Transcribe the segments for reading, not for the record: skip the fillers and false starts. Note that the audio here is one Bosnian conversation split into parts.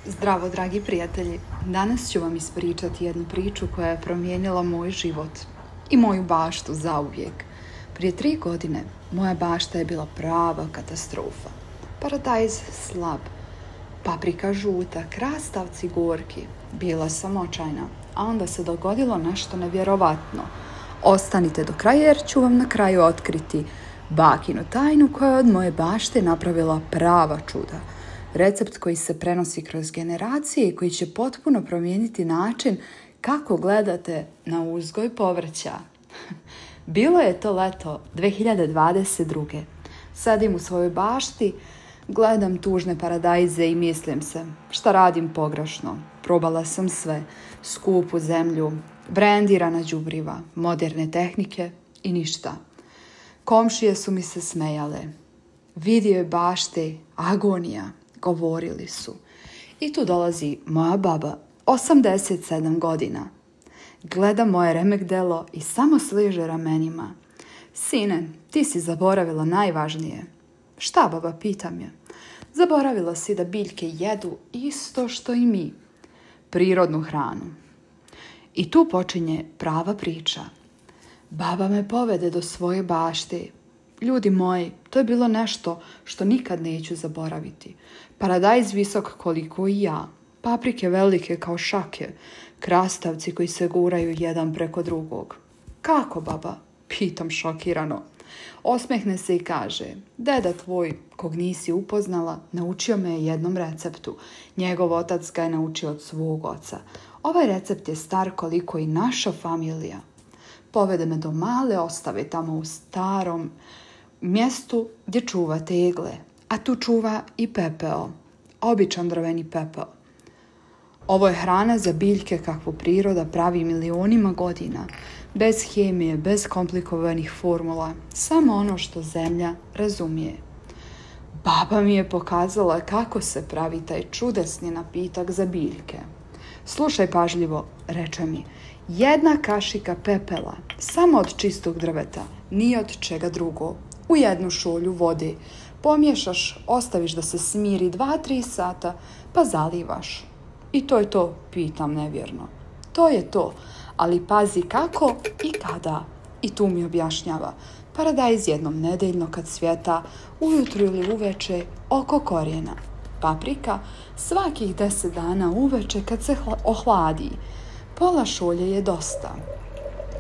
Zdravo, dragi prijatelji. Danas ću vam ispričati jednu priču koja je promijenila moj život i moju baštu zauvijek. Prije 3 godine moja bašta je bila prava katastrofa. Paradajz slab, paprika žuta, krastavci gorki. Bila sam očajna, a onda se dogodilo nešto nevjerovatno. Ostanite do kraja jer ću vam na kraju otkriti bakinu tajnu koja je od moje bašte napravila prava čuda. Recept koji se prenosi kroz generacije i koji će potpuno promijeniti način kako gledate na uzgoj povrća. Bilo je to leto 2022. Sedim u svojoj bašti, gledam tužne paradajze i mislim se šta radim pogrešno. Probala sam sve, skupu zemlju, brendirana đubriva, moderne tehnike i ništa. Komšije su mi se smejale. Vidio je bašte, agonija. Govorili su. I tu dolazi moja baba, 87 godina. Gleda moje remek delo i samo sliže ramenima. Sine, ti si zaboravila najvažnije. Šta, baba, pitam je. Zaboravila si da biljke jedu isto što i mi. Prirodnu hranu. I tu počinje prava priča. Baba me povede do svoje bašte. Ljudi moji, to je bilo nešto što nikad neću zaboraviti. Paradajz visok koliko i ja, paprike velike kao šake, krastavci koji se guraju jedan preko drugog. Kako, baba? Pitam šokirano. Osmehne se i kaže, deda tvoj, kog nisi upoznala, naučio me je jednom receptu. Njegov otac ga je naučio od svog oca. Ovaj recept je star koliko i naša familija. Povede me do male ostave tamo u starom mjestu gdje čuva tegle, a tu čuva i pepeo, običan drveni pepeo. Ovo je hrana za biljke kakvu priroda pravi milionima godina, bez hemije, bez komplikovanih formula, samo ono što zemlja razumije. Baba mi je pokazala kako se pravi taj čudesni napitak za biljke. Slušaj pažljivo, reče mi, 1 kašika pepela, samo od čistog drveta, ni od čega drugo, u 1 šolju vode. Pomiješaš, ostaviš da se smiri 2-3 sata, pa zalivaš. I to je to, pitam nevjerno. To je to, ali pazi kako i kada. I tu mi objašnjava. Paradajz jednom nedeljno kad cvjeta, ujutro ili uveče oko korijena. Paprika svakih 10 dana uveče kad se ohladi. Pola šolje je dosta.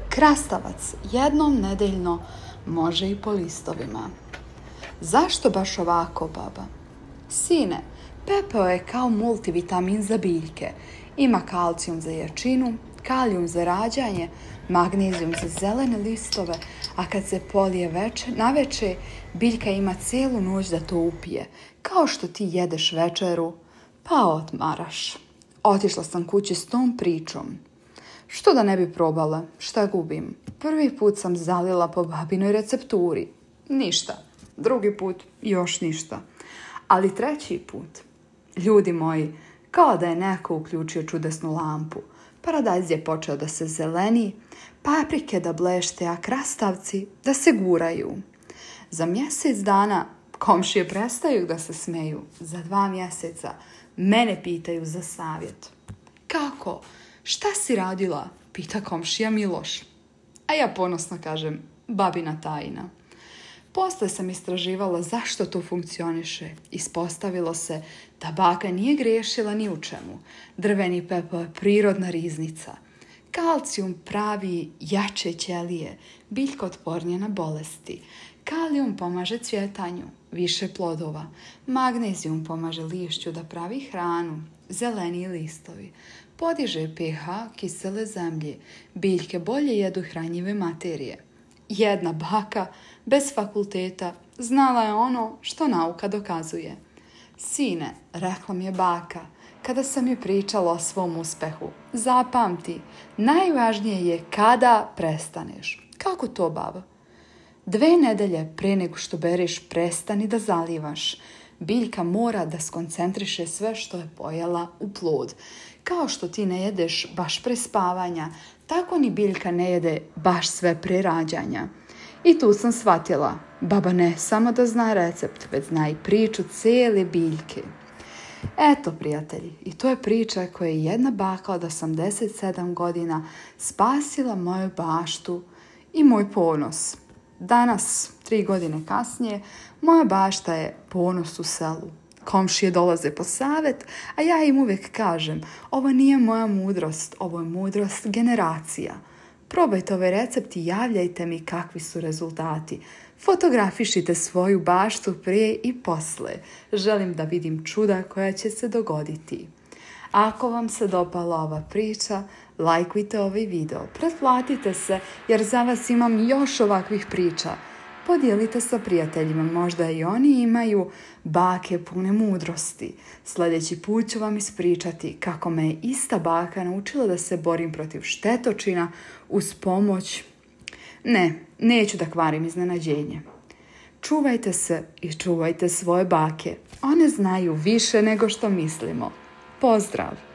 Krastavac jednom nedeljno, može i po listovima. Zašto baš ovako, baba? Sine, pepeo je kao multivitamin za biljke. Ima kalcijum za jačinu, kalijum za rađanje, magnezijum za zelene listove, a kad se polije naveče, biljka ima cijelu noć da to upije. Kao što ti jedeš večeru, pa odmaraš. Otišla sam kući s tom pričom. Što da ne bi probala? Šta gubim? Prvi put sam zalila po babinoj recepturi. Ništa. Drugi put još ništa. Ali 3. put, ljudi moji, kao da je neko uključio čudesnu lampu. Paradajz je počeo da se zeleni, paprike da blešte, a krastavci da se guraju. Za mjesec dana komšije prestaju da se smeju. Za 2 mjeseca mene pitaju za savjet. Kako? Šta si radila? Pita komšija Miloš. A ja ponosno kažem, babina tajna. Poslije sam istraživala zašto to funkcioniše. Ispostavilo se da baka nije griješila ni u čemu. Drveni pepeo je prirodna riznica. Kalcijum pravi jače ćelije, biljka otpornija na bolesti. Kalijum pomaže cvjetanju, više plodova. Magnezijum pomaže lišću da pravi hranu, zeleni listovi. Podiže pH kisele zemlje, biljke bolje jedu hranjive materije. Jedna baka, bez fakulteta, znala je ono što nauka dokazuje. Sine, rekla mi je baka, kada sam joj pričala o svom uspjehu, zapamti, najvažnije je kada prestaneš. Kako to, baba? 2 nedelje pre nego što bereš, prestani da zalivaš. Biljka mora da skoncentriše sve što je pojela u plod. Kao što ti ne jedeš baš pre spavanja, tako ni biljka ne jede baš sve pre rađanja. I tu sam shvatila, baba ne samo da zna recept, već zna i priču cijele biljke. Eto, prijatelji, i to je priča koja je jedna baka od 87 godina spasila moju baštu i moj ponos. Danas, 3 godine kasnije, moja bašta je ponos u selu. Komšije dolaze po savjet, a ja im uvijek kažem, ovo nije moja mudrost, ovo je mudrost generacija. Probajte ovaj recept i javljajte mi kakvi su rezultati. Fotografišite svoju baštu prije i poslije. Želim da vidim čuda koja će se dogoditi. Ako vam se dopala ova priča, lajkujte ovaj video, pretplatite se jer za vas imam još ovakvih priča. Podijelite sa prijateljima, možda i oni imaju bake pune mudrosti. Sljedeći put ću vam ispričati kako me je ista baka naučila da se borim protiv štetočina uz pomoć. Neću da kvarim iznenađenje. Čuvajte se i čuvajte svoje bake. One znaju više nego što mislimo. Pozdrav!